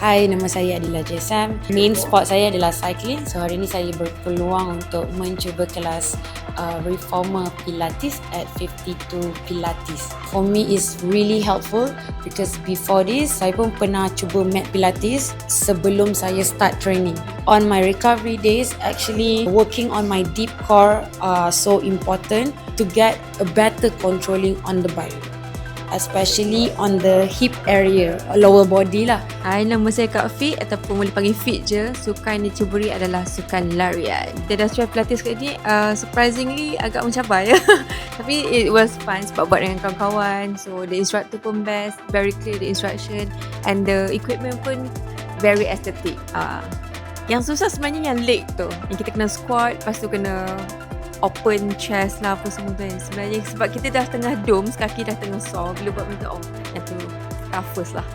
Hai, nama saya Adila Jesam. Main sport saya adalah cycling. So hari ini saya berpeluang untuk mencuba kelas Reformer Pilates at 52 Pilates. For me is really helpful because before this saya pun pernah cuba mat Pilates sebelum saya start training. On my recovery days, actually working on my deep core are so important to get a better controlling on the bike, especially on the hip area, lower body lah. Hai, nama saya Kak Fit ataupun boleh panggil Fit je. Sukan yang dicuburi adalah sukan larian. Kita dah try Pilates kali ni, surprisingly agak mencabar ya. Tapi it was fun sebab buat dengan kawan-kawan. So the instructor pun best, very clear the instruction, and the equipment pun very aesthetic. Yang susah sebenarnya yang leg tu, yang kita kena squat, lepas tu kena open chest lah apa semua kan. Sebenarnya sebab kita dah tengah dome, kaki dah tengah soft, bila buat benda yang tu toughest lah.